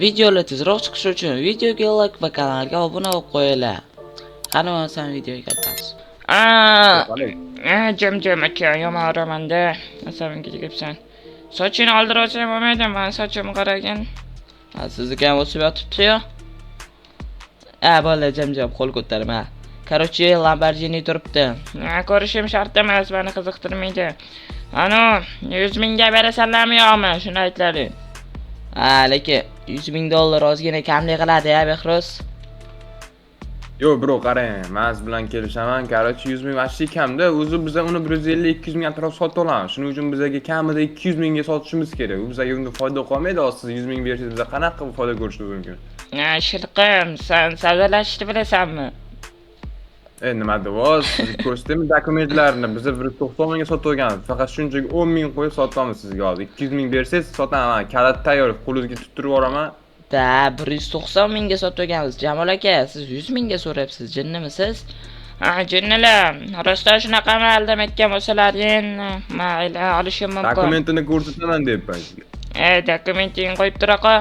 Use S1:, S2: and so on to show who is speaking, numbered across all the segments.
S1: Videolar tezroq chiqishi uchun videoga like va kanalga obuna bo'lib qo'yinglar. Qani bo'lmasam videoga qaytamiz.
S2: Jim aka, yomon uramanda. Asabimga tegibsan. Sochini oldirib olsam bo'lmaydi, men sochimni qaragin.
S1: Sizniki ham o'sib yotibdi-yu. Bo'ldi, jim qo'l ko'tarma. Короче, Lamborghini turibdi.
S2: Ko'rishim shart emas, meni qiziqtirmaydi. Ano, 100 mingga berasanlarmi yo'qmi? Shuni aytlaring.
S1: Lekin $100,000 ozgina kamlik qiladi-ya, Behruz.
S3: Yo bro qarang, men siz bilan kelishaman. Короче, 100 ming vashli kamda. O'zi biz uni 150-200 ming atrof sotib olamiz. Shuning uchun bizga kamida 200 mingga sotishimiz kerak. Bizga unda foyda qolmaydi. Siz 100 ming bersangiz biz qanaqa foyda ko'rishimiz mumkin?
S2: Shirqim, sen savdolashishni bilasanmi?
S3: Nima deyapsiz? Siz ko'rsatdimi dokumentlarni? Biz 190 mingga sotib olganmiz. Faqat shunchaki 10 ming qo'yib sotamiz sizga hozir. 200 ming bersangiz sotaman. Kalit tayyor, qo'lingizga tuttirib yuboraman.
S1: 190 mingga sotib olganmiz. Jamol aka, siz 100 mingga so'rayapsiz. Jinnimisiz?
S2: Jinnilar, rostdan shunaqami aldamakka bo'lsalaring, mayli olishim mumkin.
S3: Dokumentini ko'rsataman deyapman sizga.
S2: Dokumentingni qo'yib turaqa.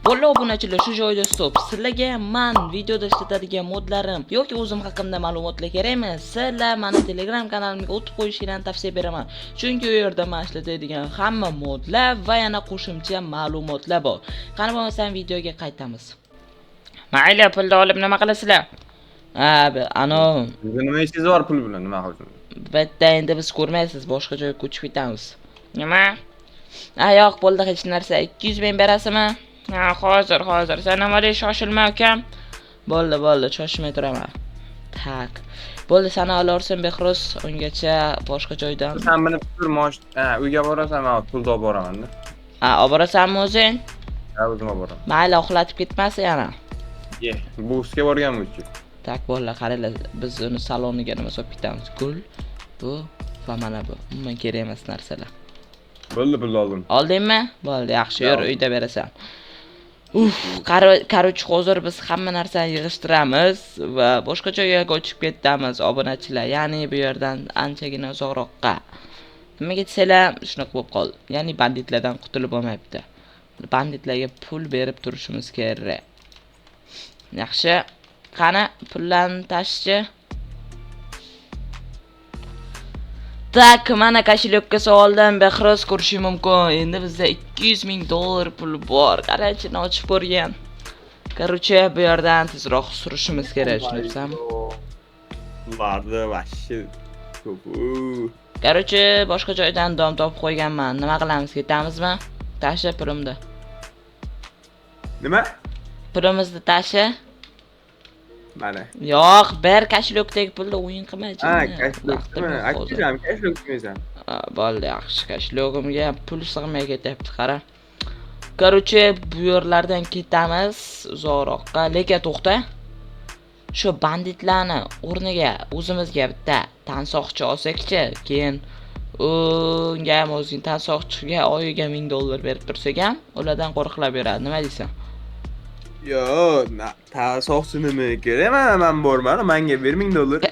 S1: Bo'ldi obunachilar, shu joyda stop. Sizlarga men videoda ishlatadigan modlarim yoki o'zim haqimda ma'lumotlar kerakmi? Sizlar meni Telegram kanalimga o'tib qo'yishingizni tavsiya beraman. Chunki u yerda men ishlatadigan hamma modlar va yana qo'shimcha ma'lumotlar bor. Qani bo'lmasam videoga qaytamiz.
S2: Mayli, pulni olib nima qilasizlar?
S3: Sizga nima ishingiz bor pul bilan, nima qilasiz?
S1: Bitta endi biz ko'rmaysiz, boshqa joyga ko'chib ketamiz.
S2: Nima?
S1: Yo'q, bo'ldi, hech narsa. 200 ming berasizmi?
S2: Hozir. Sen nima deysiz, shoshilma ukam.
S1: Bo'ldi, shoshmay turaman. Tak. Bo'ldi, sana olarsan Behruz, ungacha boshqa joydan.
S3: Sen meni pul uyga borasan, men pulni olib boraman-da.
S1: Olib borasanmi o'zing?
S3: O'zim olib boraman.
S1: Mayli, uxlatib ketmasin yana.
S3: Bo'sga borganmi-ku?
S1: Tak, bo'ldi, qaranglar, biz uni saloniga nima solib ketamiz. Gul, bu va mana bu. Umuman kerak emas narsalar.
S3: Bo'ldi, pul oldim.
S1: Oldingmi? Bo'ldi, yaxshi, yur, uyda berasan. Qarochi hozir biz hamma narsani yig'ishtiramiz va boshqa joyga ko'chib ketamiz, obunachilar. Ya'ni bu yerdan anchagina uzoqroqqa. Nimaga desanglar, shunaqa bo'lib qoldi. Ya'ni banditlardan qutulib bo'lmayapti. Banditlarga pul berib turishimiz kerak. Yaxshi. Qani, pullarni tashchi. Tak, mana koshelokka soldim, Behruz ko'rishi mumkin. Endi bizda $200,000 pul bor. Qarachini ochib ko'rgan. Короче, bu yerdan tezroq surishimiz kerak, tushunibsanmi?
S3: Vardi, vashshi.
S1: Короче, boshqa joydan dom topib qo'yganman. Nima qilamiz, ketamizmi? Tashi pulimni.
S3: Nima?
S1: Pulimizni tashi.
S3: Mana.
S1: Yo'q, bir koshelokdagi pulni o'yin qilma.
S3: Koshelokmi? Aktiram, koshelokmisan.
S1: Bo'ldi, yaxshi. Koshelogimga pul sig'may ketyapti, qara. Короче, bu yerlardan ketamiz uzoqroqqa. Lekin to'xta. Shu banditlarni o'rniga o'zimizga bitta tansoqchi olsak-chi, keyin unga ham o'zing tansoqchiga oyiga $1000 berib tursak ham, ulardan qo'riqlab beradi. Nima deysan?
S3: Yo'q, soqchi nima kerak? Men borman, menga $1000.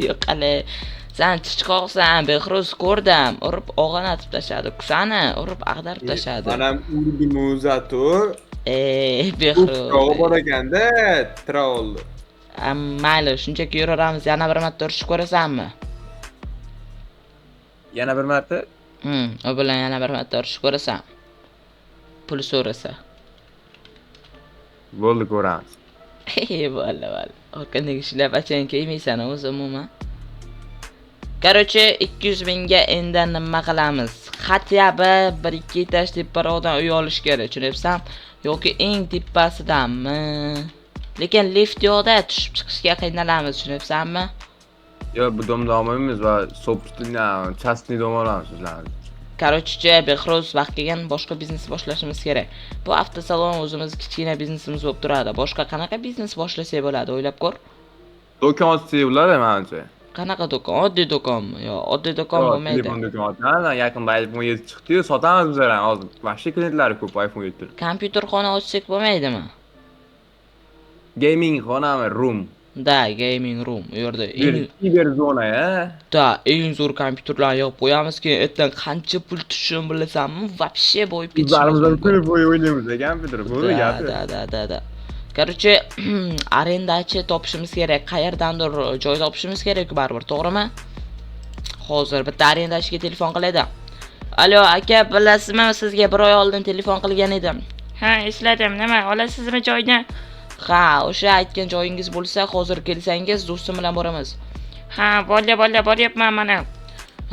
S1: Yo'q, hali sen chiqoqsan, Behruz ko'rdim. Urib og'anatib tashadi. Kusani urib ag'darib tashadi.
S3: Mana urdim zato.
S1: Behruz.
S3: O'q bor ekanda, tira oldi.
S1: Mayli, shunchaki yuraveramiz. Yana bir marta urishib ko'rasanmi?
S3: Yana bir marta?
S1: U bilan yana bir marta urishib ko'rasan. Pul so'rasa.
S3: Bo'ldi, ko'ramiz.
S1: Bo'ldi. O'kandagi shlyapachang kiymaysan o'zi umuman. Короче, 200 mingga endi nima qilamiz? Hatya 1-2 etash teparoqdan uy olish kerak, tushunyapsan? Yoki eng tepasidanmi? Lekin lift yo'qda, tushib chiqishga qiynalamiz, tushunyapsanmi?
S3: Yo'q, bu domda olmaymiz va sobstvenniy, частный dom olamiz sizlar.
S1: Короче, Behruz vaqt kelgan boshqa biznes boshlashimiz kerak. Bu avtosalon o'zimiz kichkina biznesimiz bo'lib turadi. Boshqa qanaqa biznes boshlasak bo'ladi, o'ylab ko'r.
S3: Do'kon ochsak bo'ladi menimcha.
S1: Qanaqa do'kon? Oddiy do'konmi? Yo'q, oddiy do'kon bo'lmaydi.
S3: Telefon do'koni ochamiz. Yaqinda iPhone 7 chiqdi-yu, sotamiz bizlar. Hozir vashli klientlari ko'p iPhone 7.
S1: Kompyuter xona ochsak bo'lmaydimi?
S3: Gaming xonami, room.
S1: Da, gaming room. U yerda
S3: Kiber zona ya.
S1: eng zo'r kompyuterlarni yig'ib qo'yamiz. Keyin ertaga qancha pul tushishini bilasanmi? Вообще boyib ketishimiz
S3: Bizlarimizdan
S1: mumkin.
S3: ko'p bo'y o'ynaymiz kompyuter. Bo'ldi gapi.
S1: Da. Короче, arendachi topishimiz kerak. Qayerdandir joy topishimiz kerak baribir, to'g'rimi? Hozir bitta arendachiga telefon qilaydi. Alo, aka, bilasizmi, sizga bir oy oldin telefon qilgan edim.
S2: Ha, esladim. Nima, olasizmi joyni?
S1: Ha, o'sha aytgan joyingiz bo'lsa, hozir kelsangiz, do'stim bilan boramiz.
S2: Ha, bo'ldi, boryapman mana.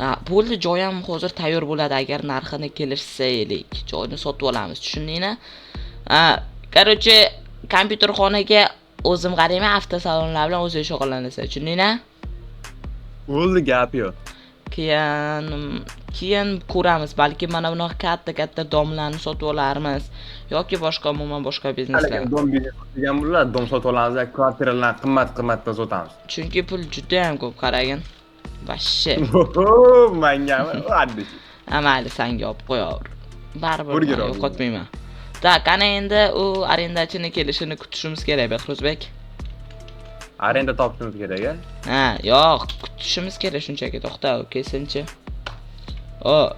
S1: Ha, bo'ldi, joy ham hozir tayyor bo'ladi agar narxini kelishsaylik. Joyni sotib olamiz, tushundingmi? Ha, короче, kompyuterxonaga o'zim qarayman, avtosalonlar bilan o'zing shug'ullanasan, tushundingmi?
S3: Bo'ldi gapi yo'q.
S1: Keyin ko'ramiz, balki mana bunaqa katta domlarni sotib olarmiz yoki boshqa umuman boshqa bizneslar.
S3: Dom degan bo'ladi, dom sotib olamiz, kvartiralarni qimmat-qimmatda sotamiz.
S1: Chunki pul juda ham ko'p, qaragin. Vashshe.
S3: Mangami, addi.
S1: Mayli, senga olib qo'yaver. Baribir
S3: Burger
S1: men yo'qotmayman. Tak, ana endi u arendachini kelishini kutishimiz kerak, Behruzbek.
S3: Arenda topishimiz kerak-a?
S1: Ha, yo'q, kutishimiz kerak shunchaki, to'xta, kelsinchi.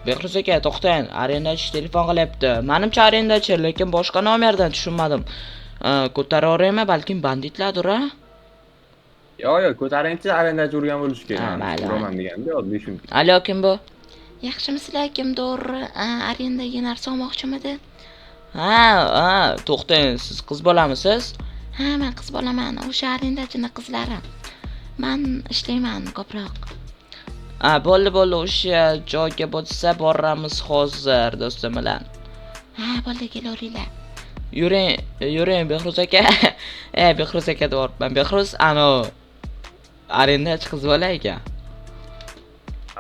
S1: Behruz aka, to'xtang, arendachi telefon qilyapti. Menimcha arendachi, lekin boshqa nomerdan tushunmadim. Ko'taraveraymi, balki banditlardir, a?
S3: Yo'q, ko'taringchi, arendachi urgan bo'lishi kerak.
S1: Ha, mayli.
S3: Uraman deganda, oddiy shunday.
S1: Alo, kim bu?
S4: Yaxshimisizlar, kimdir arendaga narsa olmoqchimidi?
S1: Ha, to'xtang, siz qiz bolamisiz?
S4: Ha, men qiz bolaman. O'sha arendachini qizlari. Men ishlayman ko'proq.
S1: Bo'ldi, o'sha joyga bo'lsa boramiz hozir do'stim bilan.
S4: Ha, bo'ldi, kelaveringlar.
S1: Yuring, Behruz aka. Behruz aka deyapman. Behruz, arendachi qiz bola ekan.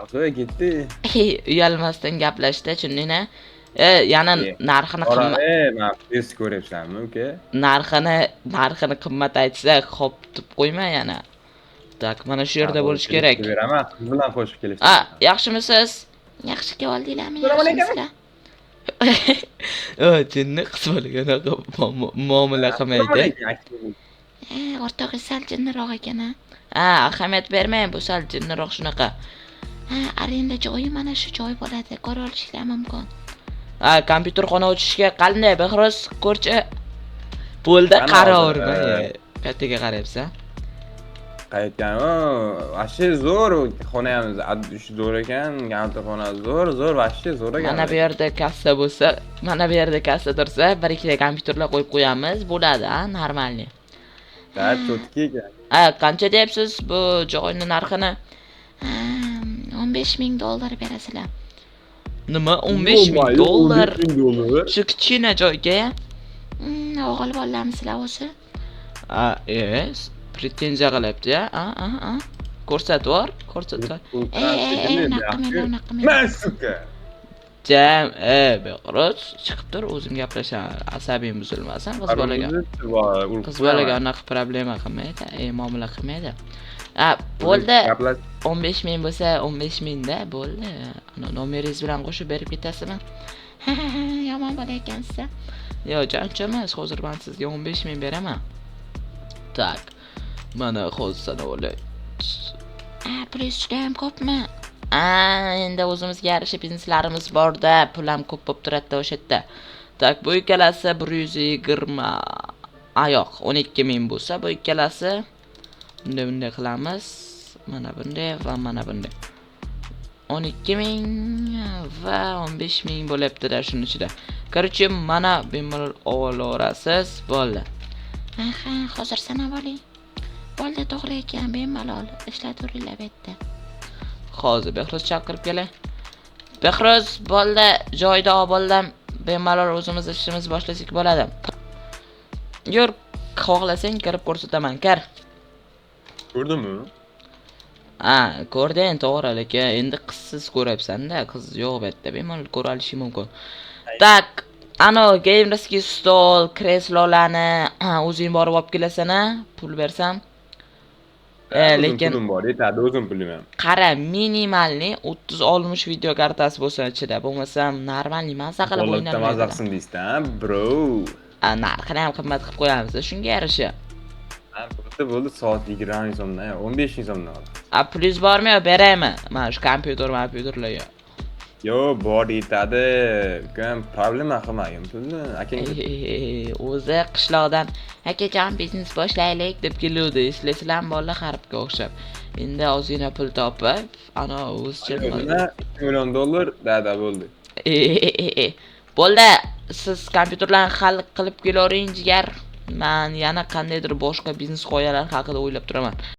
S3: Aqo'y ketdi.
S1: Uyalmasdan gaplashdi, tushundingmi? Yana narxini qimmat.
S3: Men tez ko'ryapsanmi, uka?
S1: Narxini qimmat aytsa, xo'p deb qo'yma yana. Tak, mana shu yerda bo'lish kerak.
S3: Beraman, qiz bilan qo'shib kelishdi.
S1: Yaxshimisiz?
S4: Yaxshi keldinglarmi? Yaxshimisizlar?
S1: Jinni qiz bolaga muomala qilmaydi.
S4: O'rtog'ingiz sal jinniroq ekan.
S1: Ahamiyat bermang, bu sal jinniroq shunaqa.
S4: Arenda joyi mana shu joy bo'ladi. Ko'ra olishinglar mumkin.
S1: Kompyuterxona ochishga qanday, Behruz? Ko'rchi. Bo'ldi, qaraverma. Qayerga qarayapsan?
S3: Qaytgan, vashshi zo'r, xonamiz zo'r ekan, kompyuterxona zo'r, vashshi zo'r ekan.
S1: Mana bu yerda kassa bo'lsa, mana bu yerda kassa tursa, bir ikkita kompyuterlar qo'yib qo'yamiz, bo'ladi, normalniy.
S3: Ha, cho'tki ekan.
S1: Qancha deyapsiz bu joyni narxini?
S4: $15,000 berasizlar.
S1: Nima, $15,000?
S3: $15,000?
S1: Shu kichkina joyga?
S4: O'g'il bolamisizlar o'zi?
S1: Pretenziya qilyapti-ya. Ko'rsatib.
S4: Unaqa
S3: Men suka.
S1: Jam, Behruz, chiqib tur, o'zim gaplashaman. Asabim buzilmasin, qiz bolaga unaqa problema qilmaydi, muomala qilmaydi. Bo'ldi. 15,000 bo'lsa 15,000 da, bo'ldi. Nomeringiz bilan qo'shib berib ketasizmi?
S4: Yomon bola ekansiz.
S1: Yo'q, joncha emas, hozir men sizga 15,000 beraman. Tak. Mana hozir sana olay.
S4: Pul juda ham ko'pmi?
S1: Endi o'zimizga yarasha bizneslarimiz bor-da, pul ham ko'p bo'lib turadi o'sha yerda. Tak, bu ikkalasi 120. Yo'q, 12,000 bo'lsa, bu ikkalasi bunday qilamiz. Mana bunday va mana bunday. 12,000 va 15,000 bo'lyapti-da shuni ichida. Короче, mana bemalol olaverasiz, bo'ldi.
S4: Hozir sanab oling. Bo'ldi, to'g'ri ekan, bemalol ishlataveringlar bu yerda.
S1: Hozir Behruz chaqirib kelay. Behruz, bo'ldi, joyda bo'ldim. Bemalol o'zimiz ishimiz boshlasak bo'ladi. Yur, xohlasang kirib ko'rsataman, kir.
S3: Ko'rdingmi?
S1: Ko'rding, to'g'ri, lekin endi qizsiz ko'ryapsan-da, qiz yo'q bu yerda, bemalol ko'ra olishi mumkin. Tak, gamerskiy stol, kreslolarni o'zing borib olib kelasan-a, pul bersam. Lekin
S3: pulim bor, yetadi, o'zim pulim ham.
S1: Qara, minimalni 30-60 video kartasi bo'lsa ichida, bo'lmasam normalniy maza qilib o'ynayman.
S3: Maza qilsin deysiz-a, bro.
S1: Narxini ham qimmat qilib qo'yamiz, shunga yarasha.
S3: bitta bo'ldi soat 20 ming so'mdan, 15 ming so'mdan oldim.
S1: A plyus bormi yo beraymi? Mana shu kompyuterlarga.
S3: Yo, bor yetadi. Ukam problema qilmagin pulni. Akang
S1: O'zi qishloqdan akajon biznes boshlaylik deb keluvdi. Eslaysizlarmi bolalar haribga o'xshab. Endi ozgina pul topib, ana o'zicha
S3: nima $2 million dada bo'ldi.
S1: Bo'ldi, siz kompyuterlarni hal qilib kelavering jigar. Men yana qandaydir boshqa biznes g'oyalar haqida o'ylab turaman.